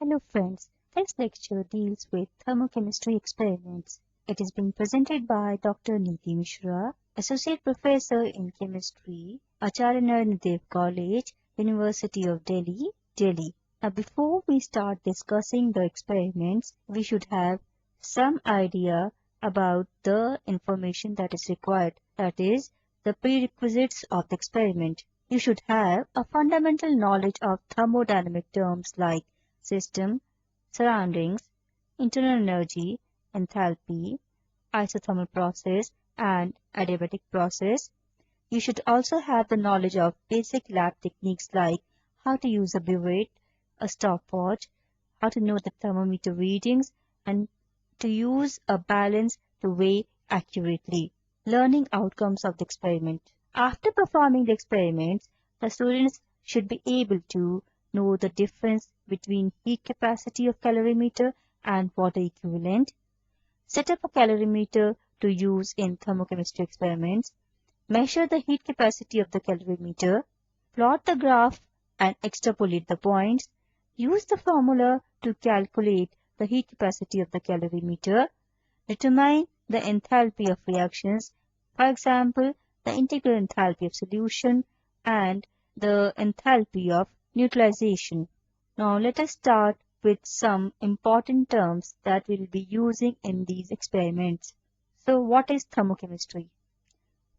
Hello friends, this lecture deals with thermochemistry experiments. It is being presented by Dr. Neeti Mishra, Associate Professor in Chemistry, Acharya Narendra College, University of Delhi, Delhi. Now before we start discussing the experiments, we should have some idea about the information that is required, that is, the prerequisites of the experiment. You should have a fundamental knowledge of thermodynamic terms like system, surroundings, internal energy, enthalpy, isothermal process, and adiabatic process. You should also have the knowledge of basic lab techniques like how to use a buvette, a stopwatch, how to know the thermometer readings, and to use a balance to weigh accurately. Learning outcomes of the experiment. After performing the experiments, the students should be able to know the difference between heat capacity of calorimeter and water equivalent, set up a calorimeter to use in thermochemistry experiments, measure the heat capacity of the calorimeter, plot the graph and extrapolate the points, use the formula to calculate the heat capacity of the calorimeter, determine the enthalpy of reactions, for example, the integral enthalpy of solution and the enthalpy of neutralization. Now let us start with some important terms that we will be using in these experiments. So what is thermochemistry?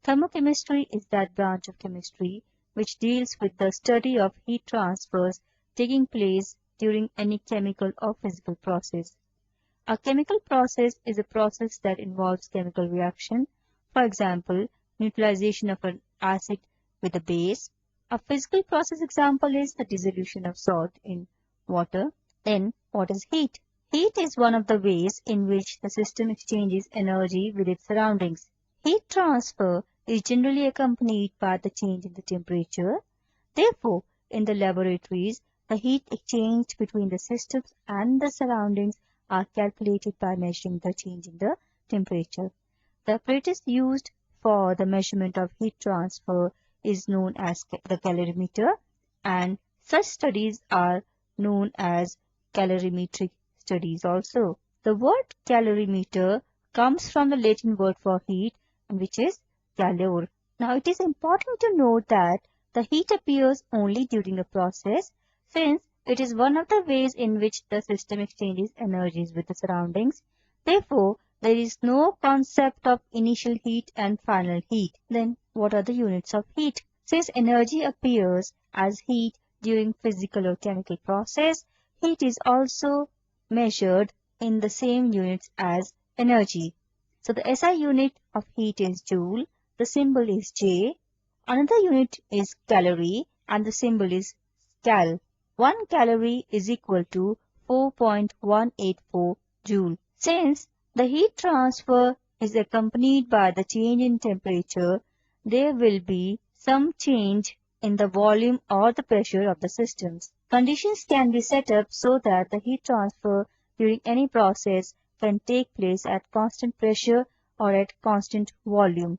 Thermochemistry is that branch of chemistry which deals with the study of heat transfers taking place during any chemical or physical process. A chemical process is a process that involves chemical reaction, for example, neutralization of an acid with a base. A physical process example is the dissolution of salt in water. Then, what is heat? Heat is one of the ways in which the system exchanges energy with its surroundings. Heat transfer is generally accompanied by the change in the temperature. Therefore, in the laboratories, the heat exchanged between the systems and the surroundings are calculated by measuring the change in the temperature. The apparatus used for the measurement of heat transfer is known as the calorimeter, and such studies are known as calorimetric studies also. The word calorimeter comes from the Latin word for heat, which is calor. Now it is important to note that the heat appears only during the process, since it is one of the ways in which the system exchanges energies with the surroundings. Therefore, there is no concept of initial heat and final heat. Then, what are the units of heat? Since energy appears as heat during physical or chemical process, heat is also measured in the same units as energy. So, the SI unit of heat is joule, the symbol is J. Another unit is calorie and the symbol is cal. 1 calorie is equal to 4.184 joule. Since the heat transfer is accompanied by the change in temperature, there will be some change in the volume or the pressure of the systems. Conditions can be set up so that the heat transfer during any process can take place at constant pressure or at constant volume.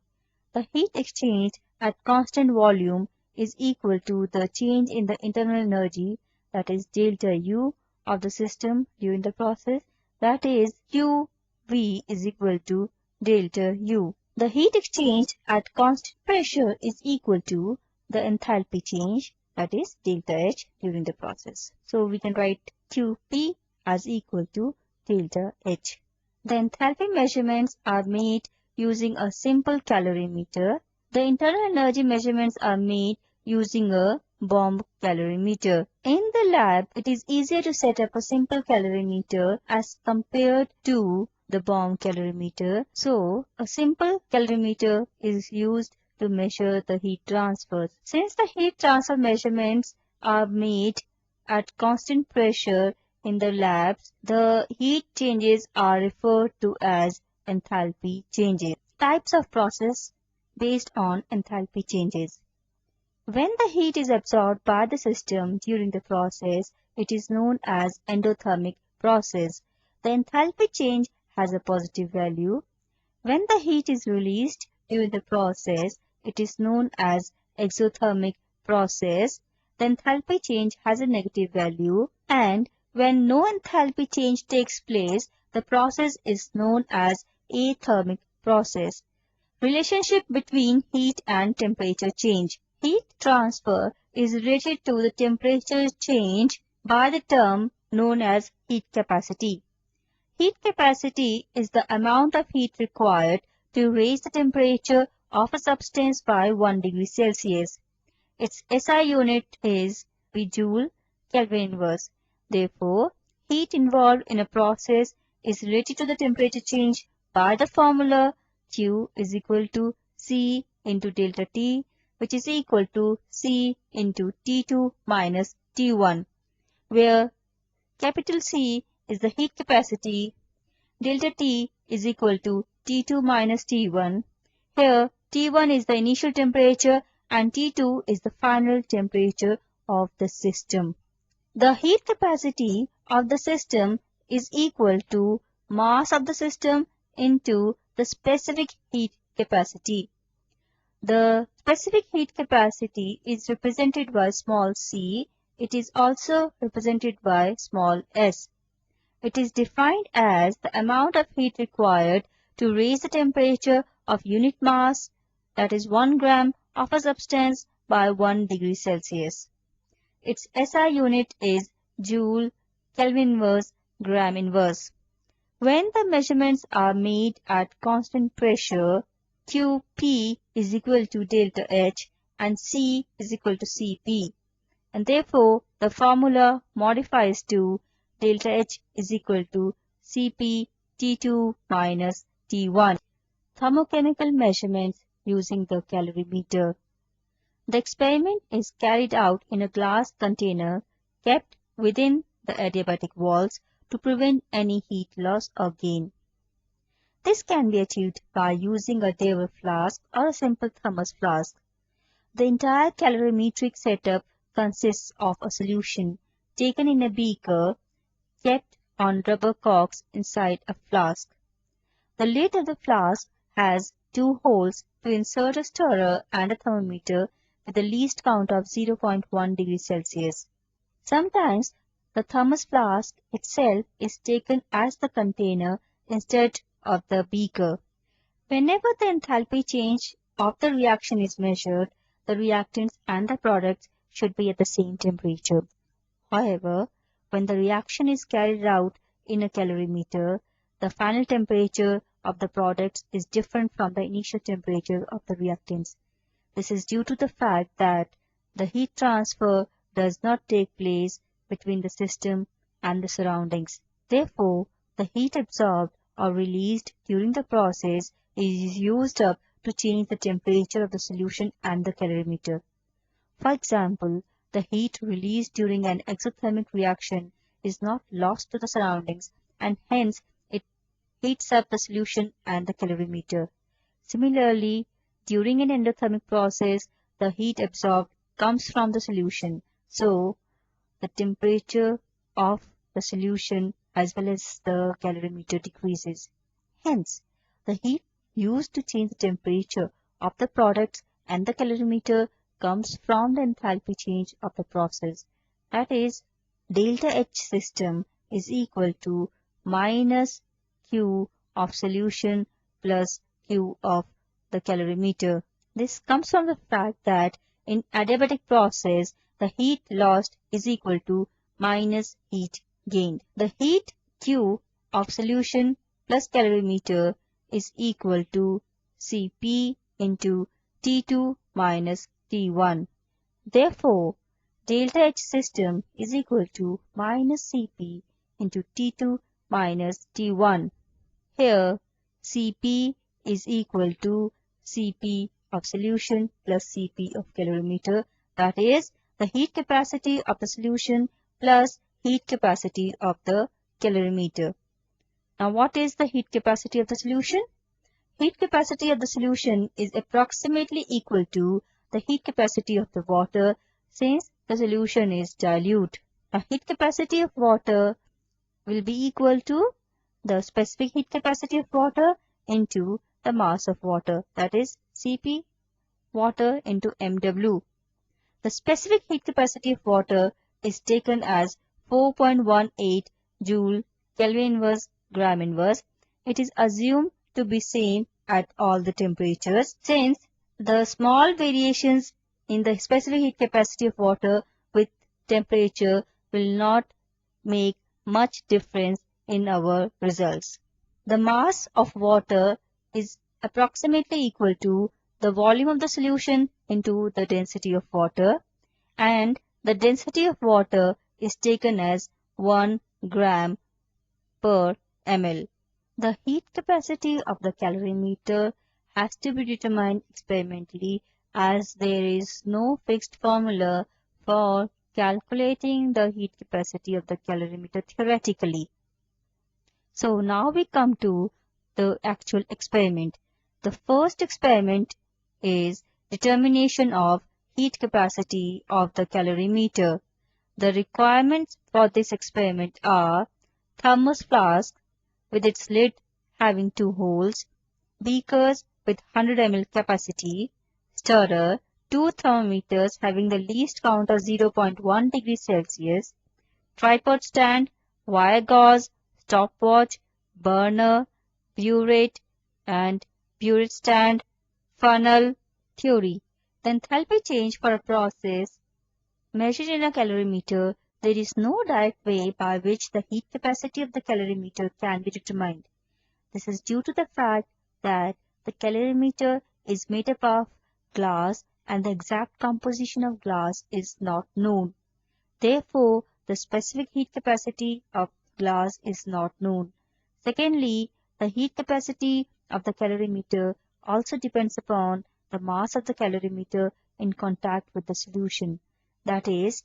The heat exchanged at constant volume is equal to the change in the internal energy, that is delta U of the system during the process, that is QV is equal to delta U. The heat exchanged at constant pressure is equal to the enthalpy change, that is delta H during the process. So we can write QP as equal to delta H. The enthalpy measurements are made using a simple calorimeter. The internal energy measurements are made using a bomb calorimeter. In the lab, it is easier to set up a simple calorimeter as compared to the bomb calorimeter. So, a simple calorimeter is used to measure the heat transfers. Since the heat transfer measurements are made at constant pressure in the labs, the heat changes are referred to as enthalpy changes. Types of process based on enthalpy changes. When the heat is absorbed by the system during the process, it is known as endothermic process. The enthalpy change has a positive value. When the heat is released during the process, it is known as exothermic process. The enthalpy change has a negative value. And When no enthalpy change takes place, the process is known as athermic process. Relationship between heat and temperature change. Heat transfer is related to the temperature change by the term known as heat capacity. Heat capacity is the amount of heat required to raise the temperature of a substance by 1 degree Celsius. Its SI unit is joule Kelvin inverse. Therefore, heat involved in a process is related to the temperature change by the formula Q is equal to C into delta T, which is equal to C into T2 minus T1, where capital C is the heat capacity, delta T is equal to T2 minus T1. Here, T1 is the initial temperature and T2 is the final temperature of the system. The heat capacity of the system is equal to mass of the system into the specific heat capacity. The specific heat capacity is represented by small c. It is also represented by small s. It is defined as the amount of heat required to raise the temperature of unit mass, that is 1 gram of a substance, by 1 degree Celsius. Its SI unit is joule Kelvin inverse gram inverse. When the measurements are made at constant pressure, Qp is equal to delta H and C is equal to Cp, and therefore the formula modifies to delta H is equal to Cp T2 minus T1. Thermochemical measurements using the calorimeter. The experiment is carried out in a glass container kept within the adiabatic walls to prevent any heat loss or gain. This can be achieved by using a Dewar flask or a simple thermos flask. The entire calorimetric setup consists of a solution taken in a beaker kept on rubber corks inside a flask. The lid of the flask has 2 holes to insert a stirrer and a thermometer with the least count of 0.1 degree Celsius. Sometimes the thermos flask itself is taken as the container instead of the beaker. Whenever the enthalpy change of the reaction is measured, the reactants and the products should be at the same temperature. However, when the reaction is carried out in a calorimeter, the final temperature of the products is different from the initial temperature of the reactants. This is due to the fact that the heat transfer does not take place between the system and the surroundings. Therefore, the heat absorbed or released during the process is used up to change the temperature of the solution and the calorimeter. For example, the heat released during an exothermic reaction is not lost to the surroundings and hence it heats up the solution and the calorimeter. Similarly, during an endothermic process, the heat absorbed comes from the solution, so the temperature of the solution as well as the calorimeter decreases. Hence, the heat used to change the temperature of the products and the calorimeter comes from the enthalpy change of the process. That is, delta H system is equal to minus Q of solution plus Q of the calorimeter. This comes from the fact that in adiabatic process, the heat lost is equal to minus heat gained. The heat Q of solution plus calorimeter is equal to Cp into T2 minus T1. Therefore, delta H system is equal to minus Cp into T2 minus T1. Here, Cp is equal to Cp of solution plus Cp of calorimeter, that is, the heat capacity of the solution plus heat capacity of the calorimeter. Now, what is the heat capacity of the solution? Heat capacity of the solution is approximately equal to the heat capacity of the water since the solution is dilute. The heat capacity of water will be equal to the specific heat capacity of water into the mass of water, that is Cp water into mW. The specific heat capacity of water is taken as 4.18 joule Kelvin inverse gram inverse. It is assumed to be same at all the temperatures, since the small variations in the specific heat capacity of water with temperature will not make much difference in our results. The mass of water is approximately equal to the volume of the solution into the density of water, and the density of water is taken as 1 gram per ml. The heat capacity of the calorimeter has to be determined experimentally, as there is no fixed formula for calculating the heat capacity of the calorimeter theoretically. So now we come to the actual experiment. The first experiment is determination of heat capacity of the calorimeter. The requirements for this experiment are thermos flask with its lid having 2 holes, beakers with 100 ml capacity, stirrer, 2 thermometers having the least count of 0.1 degrees Celsius, tripod stand, wire gauze, stopwatch, burner, burette and burette stand, funnel. Theory. The enthalpy change for a process measured in a calorimeter. There is no direct way by which the heat capacity of the calorimeter can be determined. This is due to the fact that the calorimeter is made up of glass and the exact composition of glass is not known. Therefore, the specific heat capacity of glass is not known. Secondly, the heat capacity of the calorimeter also depends upon the mass of the calorimeter in contact with the solution. That is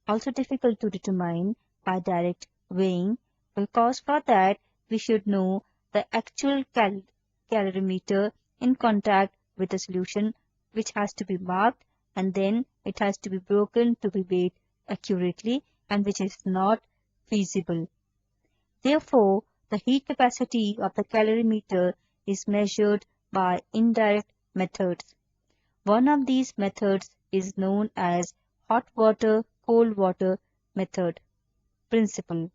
also difficult to determine by direct weighing, because for that we should know the actual calorimeter in contact with the solution, which has to be marked and then it has to be broken to be weighed accurately, and which is not feasible. Therefore, the heat capacity of the calorimeter is measured by indirect methods. One of these methods is known as hot water, cold water method principle.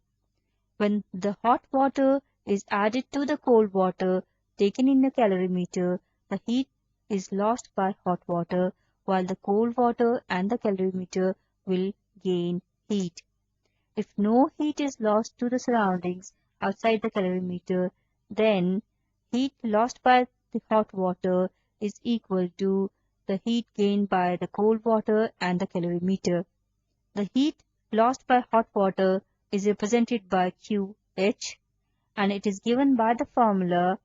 When the hot water is added to the cold water taken in the calorimeter, the heat is lost by hot water, while the cold water and the calorimeter will gain heat. If no heat is lost to the surroundings outside the calorimeter, then heat lost by the hot water is equal to the heat gained by the cold water and the calorimeter. The heat lost by hot water is represented by QH, and it is given by the formula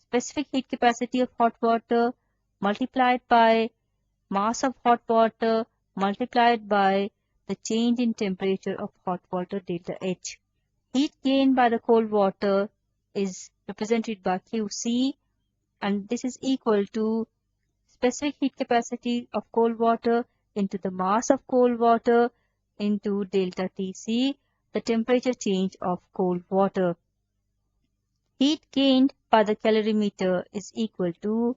specific heat capacity of hot water multiplied by mass of hot water multiplied by the change in temperature of hot water delta H. Heat gained by the cold water is represented by QC, and this is equal to specific heat capacity of cold water into the mass of cold water into delta Tc, the temperature change of cold water. Heat gained by the calorimeter is equal to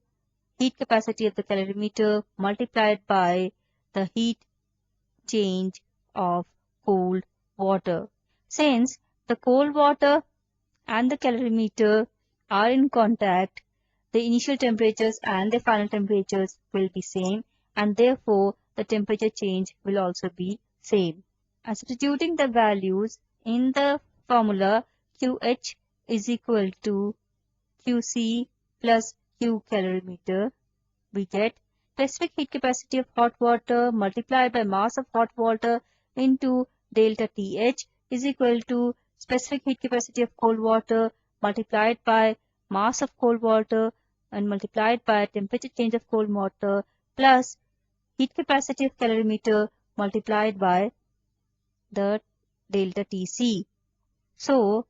heat capacity of the calorimeter multiplied by the heat change of cold water. Since the cold water and the calorimeter are in contact, the initial temperatures and the final temperatures will be same, and therefore the temperature change will also be same. And substituting the values in the formula, QH is equal to QC plus Q calorimeter, we get specific heat capacity of hot water multiplied by mass of hot water into delta TH is equal to specific heat capacity of cold water multiplied by mass of cold water and multiplied by temperature change of cold water plus heat capacity of calorimeter multiplied by the delta Tc. So,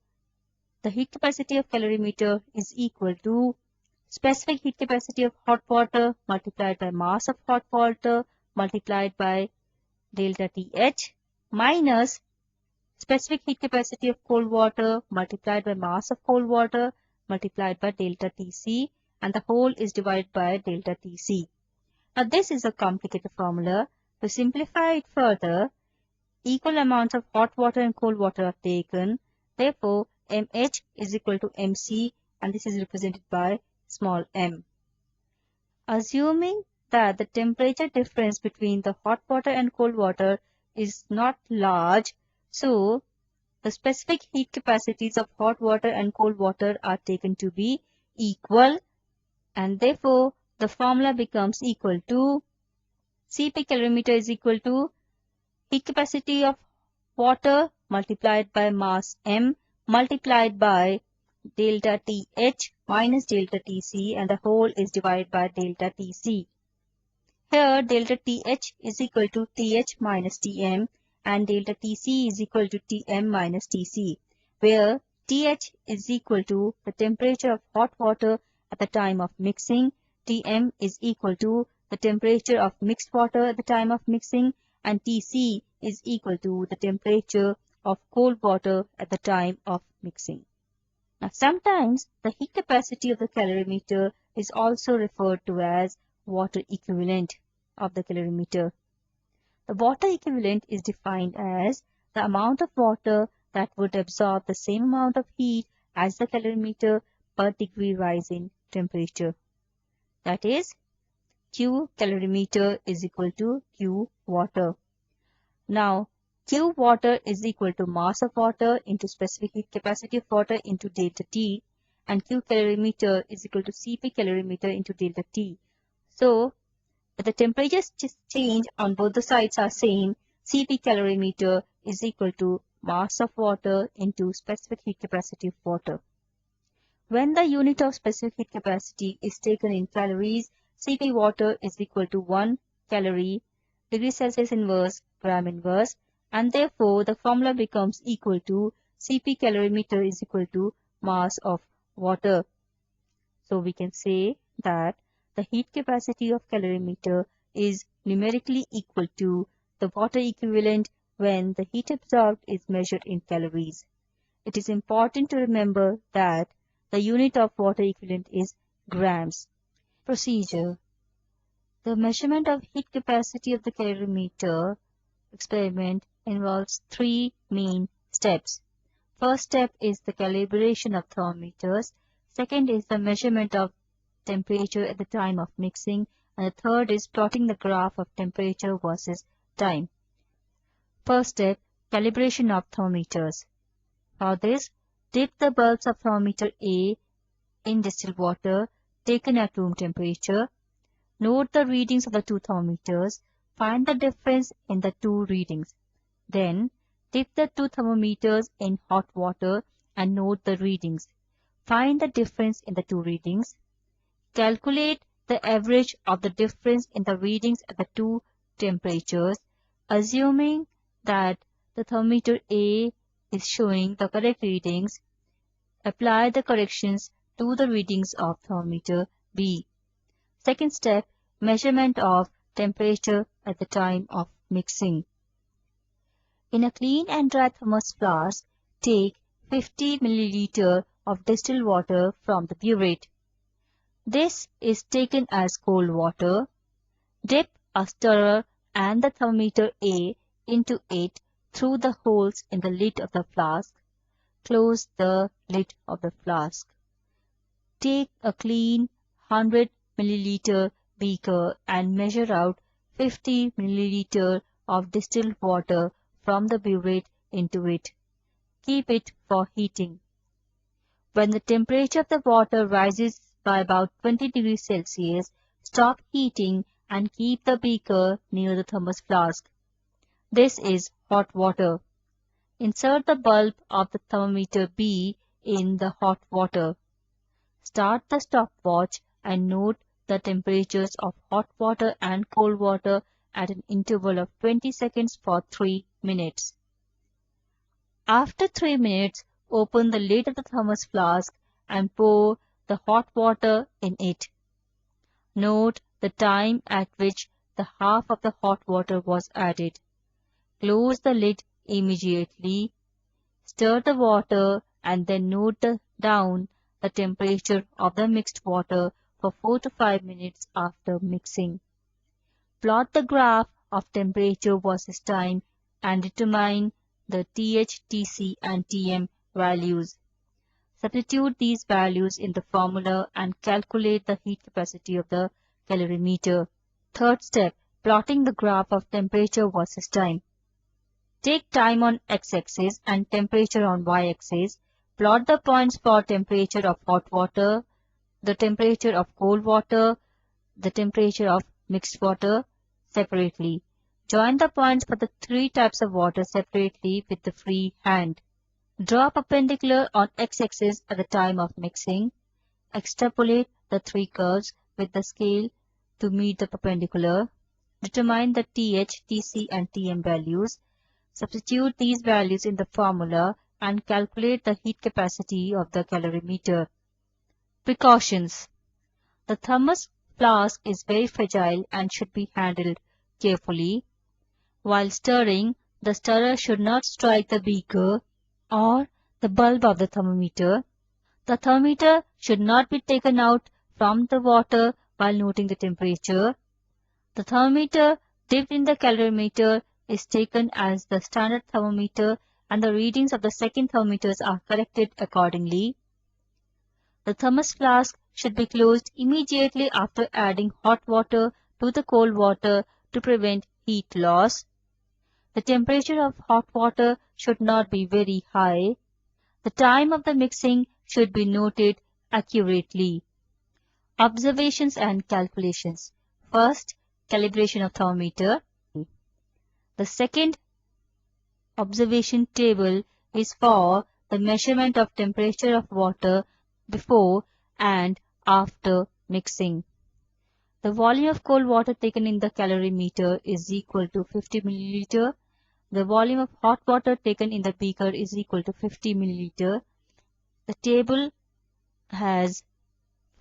the heat capacity of calorimeter is equal to specific heat capacity of hot water multiplied by mass of hot water multiplied by delta TH minus specific heat capacity of cold water multiplied by mass of cold water multiplied by delta Tc, and the whole is divided by delta Tc. Now this is a complicated formula. To simplify it further, equal amounts of hot water and cold water are taken. Therefore, mH is equal to mc, and this is represented by small m. Assuming that the temperature difference between the hot water and cold water is not large, so the specific heat capacities of hot water and cold water are taken to be equal, and therefore the formula becomes equal to Cp calorimeter is equal to heat capacity of water multiplied by mass m multiplied by delta Th minus delta Tc, and the whole is divided by delta Tc. Here delta Th is equal to Th minus Tm and delta Tc is equal to Tm minus Tc, where Th is equal to the temperature of hot water at the time of mixing, Tm is equal to the temperature of mixed water at the time of mixing, and Tc is equal to the temperature of cold water at the time of mixing. Now, sometimes the heat capacity of the calorimeter is also referred to as water equivalent of the calorimeter. The water equivalent is defined as the amount of water that would absorb the same amount of heat as the calorimeter per degree rise in temperature. That is, Q calorimeter is equal to Q water. Now, Q water is equal to mass of water into specific heat capacity of water into delta T, and Q calorimeter is equal to Cp calorimeter into delta T. So, if the temperatures change on both the sides are same, Cp calorimeter is equal to mass of water into specific heat capacity of water. When the unit of specific heat capacity is taken in calories, Cp water is equal to 1 calorie, degree Celsius inverse, gram inverse, and therefore the formula becomes equal to Cp calorimeter is equal to mass of water. So we can say that the heat capacity of calorimeter is numerically equal to the water equivalent when the heat absorbed is measured in calories. It is important to remember that the unit of water equivalent is grams. Procedure. The measurement of heat capacity of the calorimeter experiment involves three main steps. First step is the calibration of thermometers. Second is the measurement of temperature at the time of mixing. And the third is plotting the graph of temperature versus time. First step, calibration of thermometers. For this, dip the bulbs of thermometer A in distilled water taken at room temperature. Note the readings of the two thermometers. Find the difference in the two readings. Then, dip the two thermometers in hot water and note the readings. Find the difference in the two readings. Calculate the average of the difference in the readings at the two temperatures, assuming that the thermometer A is showing the correct readings. Apply the corrections to the readings of thermometer B. Second step, measurement of temperature at the time of mixing. In a clean and dry thermos flask, take 50 ml of distilled water from the burette. This is taken as cold water. Dip a stirrer and the thermometer A into it through the holes in the lid of the flask. Close the lid of the flask. Take a clean 100 ml beaker and measure out 50 ml of distilled water from the burette into it. Keep it for heating. When the temperature of the water rises by about 20 degrees Celsius, stop heating and keep the beaker near the thermos flask. This is hot water. Insert the bulb of the thermometer B in the hot water. Start the stopwatch and note the temperatures of hot water and cold water at an interval of 20 seconds for 3 minutes. After 3 minutes, open the lid of the thermos flask and pour the hot water in it. Note the time at which the half of the hot water was added. Close the lid immediately. Stir the water and then note down the temperature of the mixed water for 4 to 5 minutes after mixing. Plot the graph of temperature versus time and determine the TH, TC and TM values. Substitute these values in the formula and calculate the heat capacity of the calorimeter. Third step, plotting the graph of temperature versus time. Take time on x-axis and temperature on y-axis. Plot the points for temperature of hot water, the temperature of cold water, the temperature of mixed water separately. Join the points for the three types of water separately with the free hand. Draw a perpendicular on x-axis at the time of mixing. Extrapolate the three curves with the scale to meet the perpendicular. Determine the TH, TC and TM values. Substitute these values in the formula and calculate the heat capacity of the calorimeter. Precautions. The thermos flask is very fragile and should be handled carefully. While stirring, the stirrer should not strike the beaker or the bulb of the thermometer. The thermometer should not be taken out from the water while noting the temperature. The thermometer dipped in the calorimeter is taken as the standard thermometer and the readings of the second thermometers are corrected accordingly. The thermos flask should be closed immediately after adding hot water to the cold water to prevent heat loss. The temperature of hot water should not be very high. The time of the mixing should be noted accurately. Observations and calculations. First, calibration of thermometer. The second observation table is for the measurement of temperature of water before and after mixing. The volume of cold water taken in the calorimeter is equal to 50 milliliter. The volume of hot water taken in the beaker is equal to 50 milliliter. The table has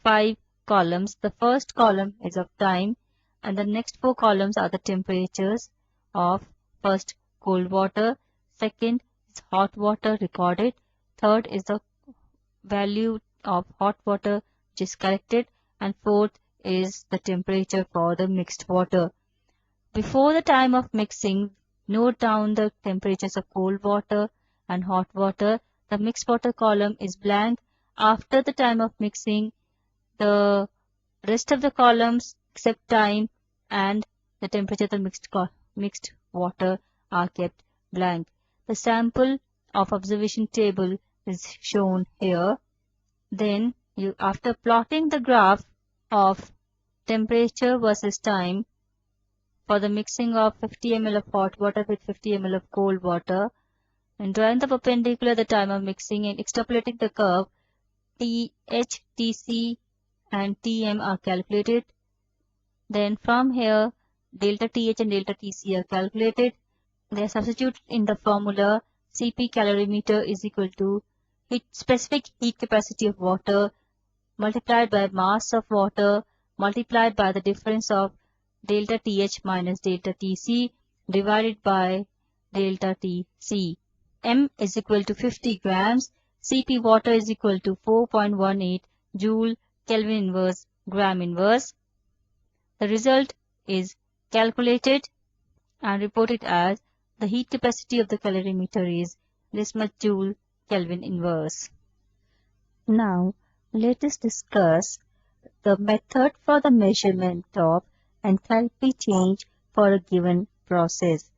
5 columns. The first column is of time and the next 4 columns are the temperatures of first cold water, second is hot water recorded, third is the value of hot water which is corrected, and fourth is the temperature for the mixed water. Before the time of mixing, note down the temperatures of cold water and hot water. The mixed water column is blank. After the time of mixing, the rest of the columns except time and the temperature of the mixed water are kept blank. The sample of observation table is shown here. Then, after plotting the graph of temperature versus time for the mixing of 50 ml of hot water with 50 ml of cold water, and drawing the perpendicular at the time of mixing and extrapolating the curve, TH, TC and TM are calculated. Then from here, delta TH and delta TC are calculated. They are substituted in the formula. Cp calorimeter is equal to specific heat capacity of water multiplied by mass of water multiplied by the difference of delta TH minus delta TC divided by delta TC. M is equal to 50 grams. Cp water is equal to 4.18 joule Kelvin inverse gram inverse. The result is calculated and reported as the heat capacity of the calorimeter is this much joule Kelvin inverse. Now, let us discuss the method for the measurement of enthalpy change for a given process.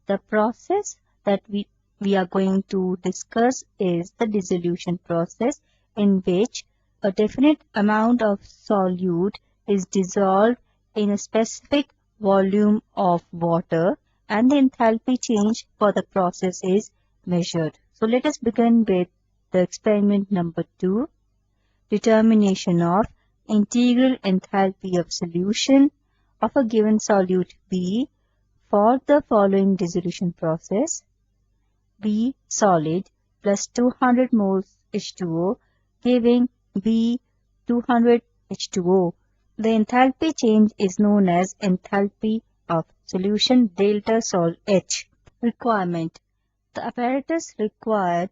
The process that we are going to discuss is the dissolution process, in which a definite amount of solute is dissolved in a specific volume of water and the enthalpy change for the process is measured. So let us begin with the experiment number 2, determination of integral enthalpy of solution of a given solute B for the following dissolution process: B solid plus 200 moles H2O giving B 200 H2O. The enthalpy change is known as enthalpy of solution delta sol H. Requirement: the apparatus required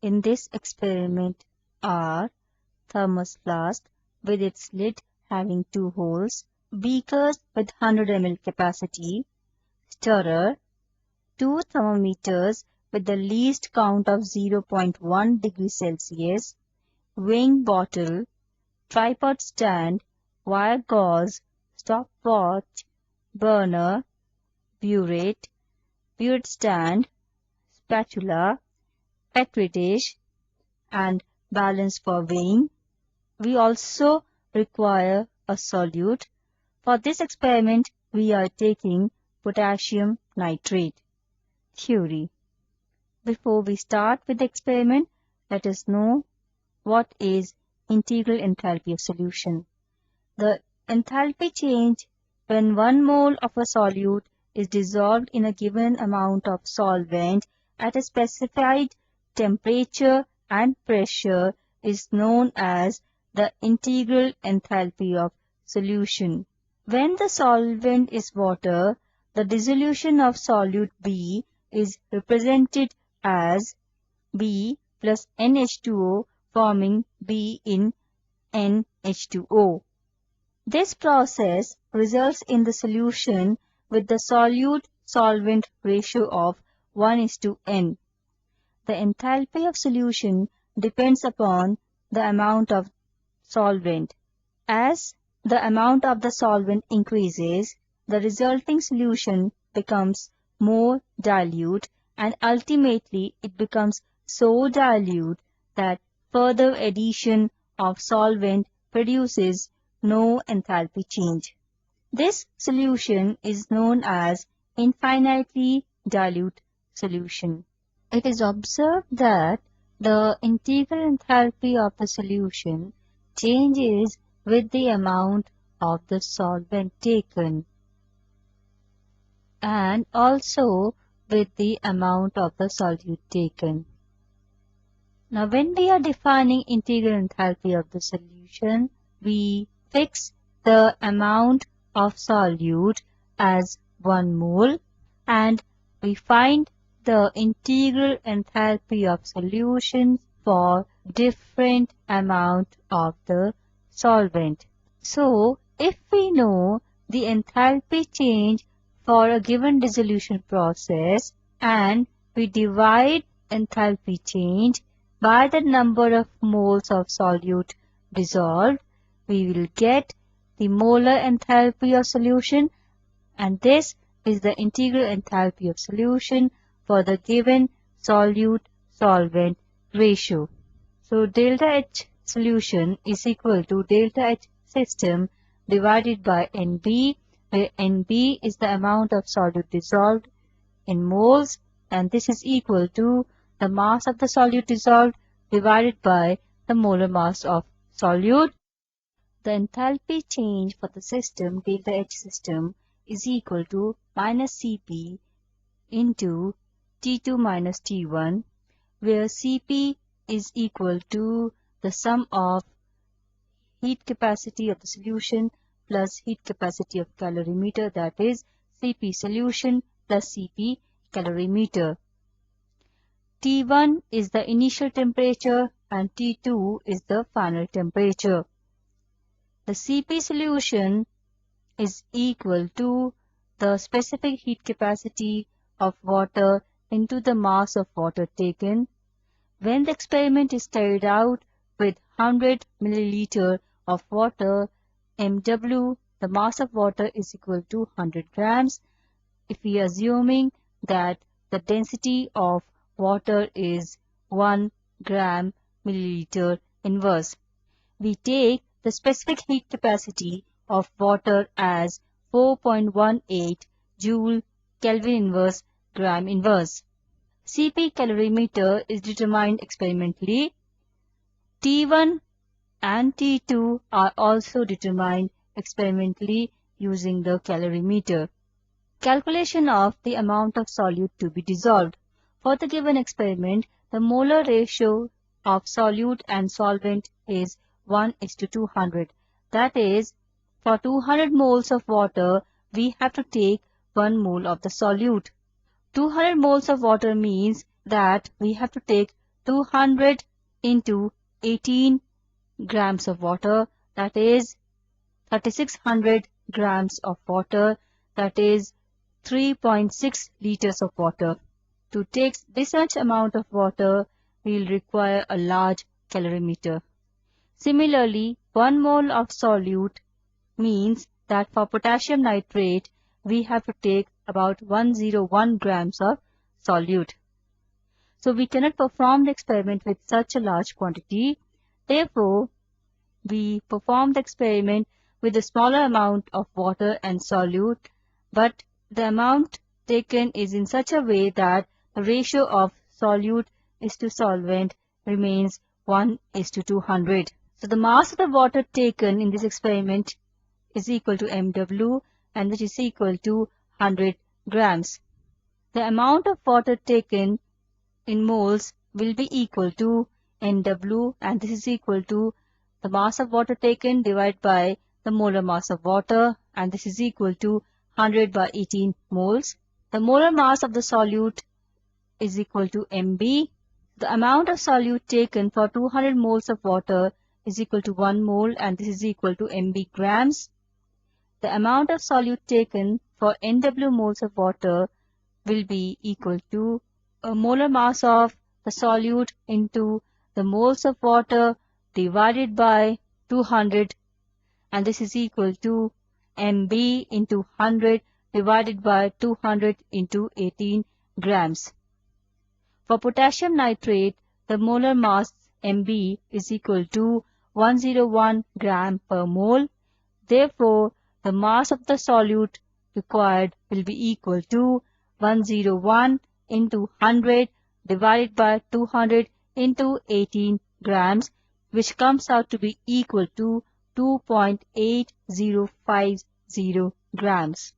in this experiment are thermos flask with its lid having 2 holes, beakers with 100 ml capacity, stirrer, 2 thermometers with the least count of 0.1 degree Celsius, weighing bottle, tripod stand, wire gauze, stopwatch, burner, burette, burette stand, spatula, petri dish, and balance for weighing. We also require a solute. For this experiment, we are taking potassium nitrate. Theory. Before we start with the experiment, let us know what is integral enthalpy of solution. The enthalpy change when 1 mole of a solute is dissolved in a given amount of solvent at a specified temperature and pressure is known as the integral enthalpy of solution. When the solvent is water, the dissolution of solute B is represented as B plus NH2O, forming B in NH2O. This process results in the solution with the solute-solvent ratio of 1:n. The enthalpy of solution depends upon the amount of solvent. As the amount of the solvent increases, the resulting solution becomes more dilute, and ultimately it becomes so dilute that further addition of solvent produces no enthalpy change. This solution is known as infinitely dilute solution. It is observed that the integral enthalpy of the solution changes with the amount of the solvent taken and also with the amount of the solute taken. Now, when we are defining integral enthalpy of the solution, we fix the amount of solute as 1 mole and we find the integral enthalpy of solution for different amount of the solvent. So, if we know the enthalpy change for a given dissolution process and we divide enthalpy change by the number of moles of solute dissolved, we will get the molar enthalpy of solution, and this is the integral enthalpy of solution for the given solute-solvent ratio. So delta H solution is equal to delta H system divided by NB, where NB is the amount of solute dissolved in moles, and this is equal to the mass of the solute dissolved divided by the molar mass of solute. The enthalpy change for the system, delta H system, is equal to minus Cp into T2 minus T1, where Cp is equal to the sum of heat capacity of the solution plus heat capacity of calorimeter, that is Cp solution plus Cp calorimeter. T1 is the initial temperature and T2 is the final temperature. The Cp solution is equal to the specific heat capacity of water into the mass of water taken. When the experiment is carried out with 100 milliliter of water, mW, the mass of water, is equal to 100 grams. If we are assuming that the density of water is 1 gram milliliter inverse, we take the specific heat capacity of water as 4.18 joule Kelvin inverse gram inverse. Cp calorimeter is determined experimentally. T1 and T2 are also determined experimentally using the calorimeter. Calculation of the amount of solute to be dissolved. For the given experiment, the molar ratio of solute and solvent is 1:200. That is, for 200 moles of water, we have to take 1 mole of the solute. 200 moles of water means that we have to take 200 into 18 grams of water, that is 3600 grams of water, that is 3.6 liters of water. To take this much amount of water, we will require a large calorimeter. Similarly, 1 mole of solute means that for potassium nitrate, we have to take about 101 grams of solute. So we cannot perform the experiment with such a large quantity. Therefore, we perform the experiment with a smaller amount of water and solute, but the amount taken is in such a way that the ratio of solute is to solvent remains 1:200. So the mass of the water taken in this experiment is equal to mW, and which is equal to 100 grams. The amount of water taken in moles will be equal to NW, and this is equal to the mass of water taken divided by the molar mass of water, and this is equal to 100 by 18 moles. The molar mass of the solute is equal to MB. The amount of solute taken for 200 moles of water is equal to 1 mole, and this is equal to MB grams. The amount of solute taken for NW moles of water will be equal to a molar mass of the solute into the moles of water divided by 200, and this is equal to MB into 100 divided by 200 into 18 grams. For potassium nitrate, the molar mass MB is equal to 101 gram per mole. Therefore, the mass of the solute required will be equal to 101 into 100 divided by 200 into 18 grams, which comes out to be equal to 2.8050 grams.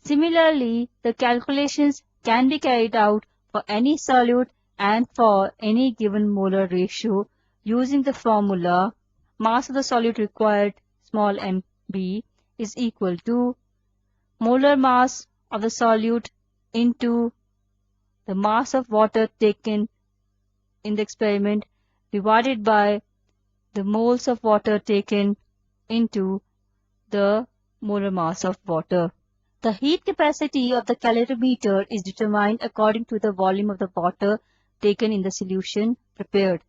Similarly, the calculations can be carried out for any solute and for any given molar ratio using the formula mass of the solute required small mb is equal to molar mass of the solute into the mass of water taken in the experiment divided by the moles of water taken into the molar mass of water. The heat capacity of the calorimeter is determined according to the volume of the water taken in the solution prepared.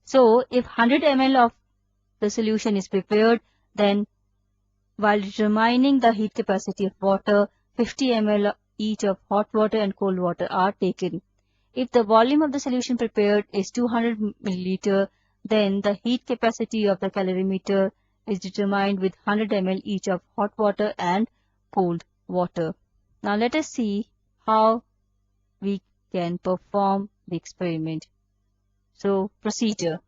So, if 100 ml of the solution is prepared, then while determining the heat capacity of water, 50 ml each of hot water and cold water are taken. If the volume of the solution prepared is 200 milliliter, then the heat capacity of the calorimeter is determined with 100 ml each of hot water and cold water. Now let us see how we can perform the experiment. So, procedure.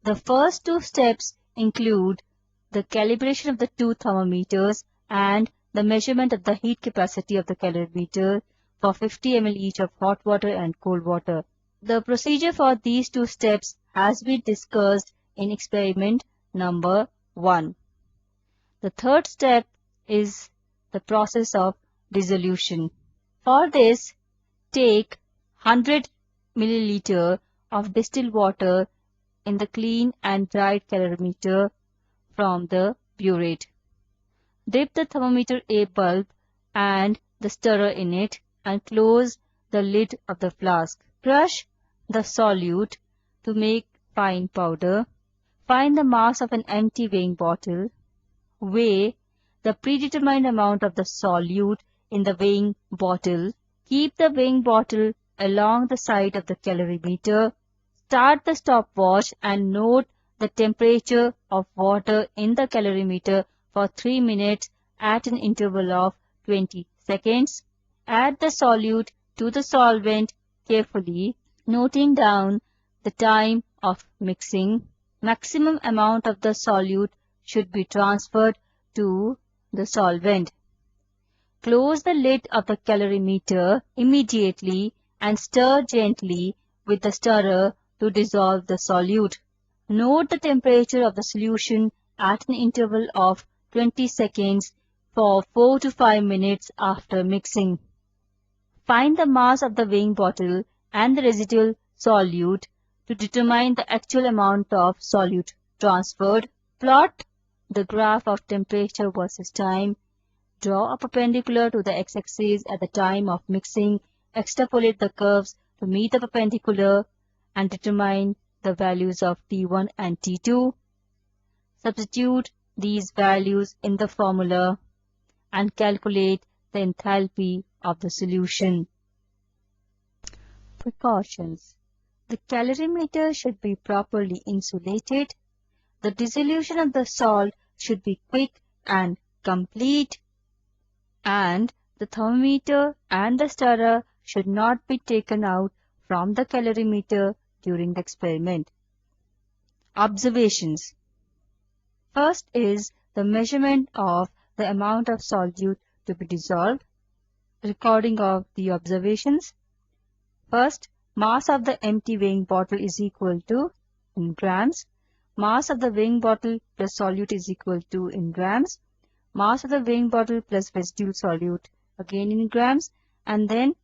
The first two steps include the calibration of the two thermometers and the measurement of the heat capacity of the calorimeter for 50 ml each of hot water and cold water. The procedure for these two steps has been discussed in experiment number 1. The third step is the process of dissolution. For this, take 100 milliliter of distilled water in the clean and dried calorimeter from the burette. Dip the thermometer A bulb and the stirrer in it and close the lid of the flask. Crush the solute to make fine powder. Find the mass of an empty weighing bottle. Weigh the predetermined amount of the solute in the weighing bottle. Keep the weighing bottle along the side of the calorimeter. Start the stopwatch and note the temperature of water in the calorimeter for 3 minutes at an interval of 20 seconds. Add the solute to the solvent carefully, noting down the time of mixing. Maximum amount of the solute should be transferred to the solvent. Close the lid of the calorimeter immediately and stir gently with the stirrer to dissolve the solute. Note the temperature of the solution at an interval of 20 seconds for 4 to 5 minutes after mixing. Find the mass of the weighing bottle and the residual solute to determine the actual amount of solute transferred. Plot the graph of temperature versus time Draw a perpendicular to the x-axis at the time of mixing. Extrapolate the curves to meet the perpendicular and determine the values of T1 and T2. Substitute these values in the formula and calculate the enthalpy of the solution. Precautions. The calorimeter should be properly insulated. The dissolution of the salt should be quick and complete. And the thermometer and the stirrer should not be taken out from the calorimeter during the experiment. Observations. First is the measurement of the amount of solute to be dissolved. Recording of the observations. First, mass of the empty weighing bottle is equal to in grams. Mass of the weighing bottle plus solute is equal to in grams. Mass of the weighing bottle plus residual solute again in grams. And then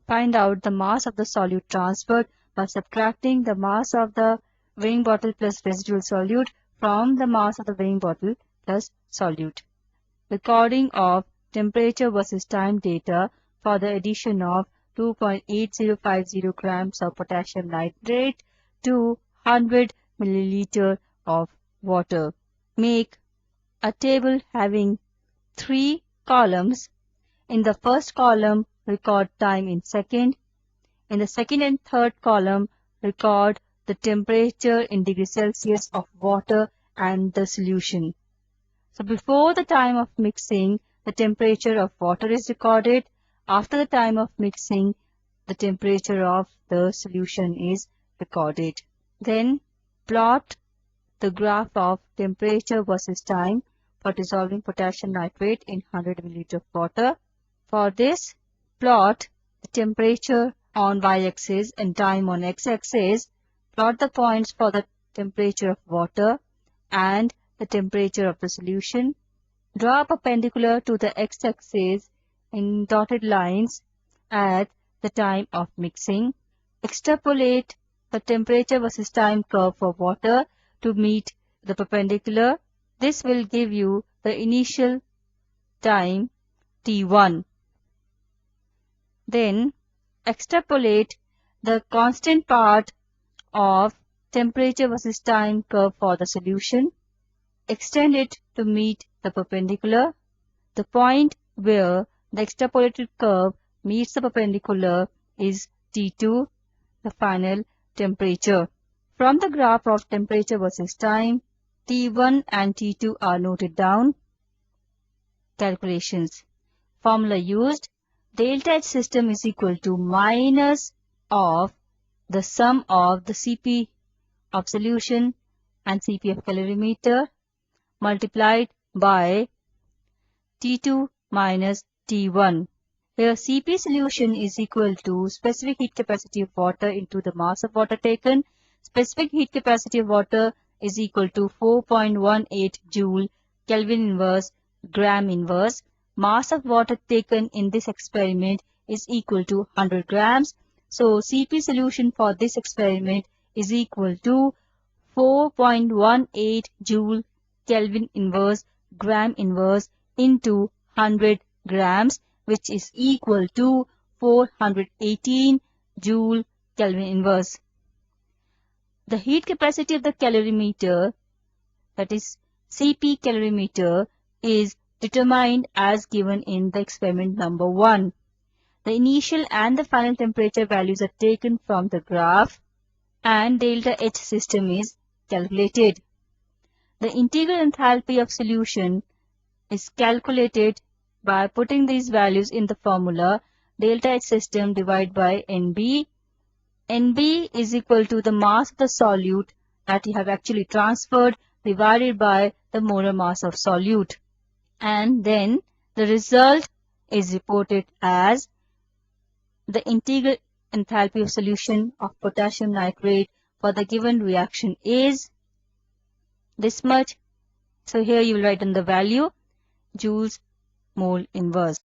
find out the mass of the solute transferred by subtracting the mass of the weighing bottle plus residual solute from the mass of the weighing bottle plus solute. Recording of temperature versus time data for the addition of 2.8050 grams of potassium nitrate to 100 milliliter of water. Make a table having 3 columns. In the first column, record time in second. In the second and third column, record the temperature in degrees Celsius of water and the solution. So before the time of mixing, the temperature of water is recorded. After the time of mixing, the temperature of the solution is recorded. Then plot the graph of temperature versus time for dissolving potassium nitrate in 100 ml of water. For this, plot the temperature on y-axis and time on x-axis. Plot the points for the temperature of water and the temperature of the solution. Draw a perpendicular to the x-axis in dotted lines at the time of mixing. Extrapolate the temperature versus time curve for water to meet the perpendicular. This will give you the initial time T1. Then extrapolate the constant part of temperature versus time curve for the solution. Extend it to meet the perpendicular. The point where the extrapolated curve meets the perpendicular is T2, the final temperature. From the graph of temperature versus time, T1 and T2 are noted down. Calculations. Formula used. Delta H system is equal to minus of the sum of the Cp of solution and Cp of calorimeter multiplied by T2 minus T1. Here Cp solution is equal to specific heat capacity of water into the mass of water taken. Specific heat capacity of water is equal to 4.18 joule Kelvin inverse gram inverse. Mass of water taken in this experiment is equal to 100 grams. So Cp solution for this experiment is equal to 4.18 joule Kelvin inverse gram inverse into 100 grams, which is equal to 418 joule Kelvin inverse. The heat capacity of the calorimeter, that is Cp calorimeter, is determined as given in the experiment number 1. The initial and the final temperature values are taken from the graph and delta H system is calculated. The integral enthalpy of solution is calculated by putting these values in the formula delta H system divided by NB. NB is equal to the mass of the solute that you have actually transferred divided by the molar mass of solute. And then the result is reported as the integral enthalpy of solution of potassium nitrate for the given reaction is this much. So here you will write in the value joules mole inverse.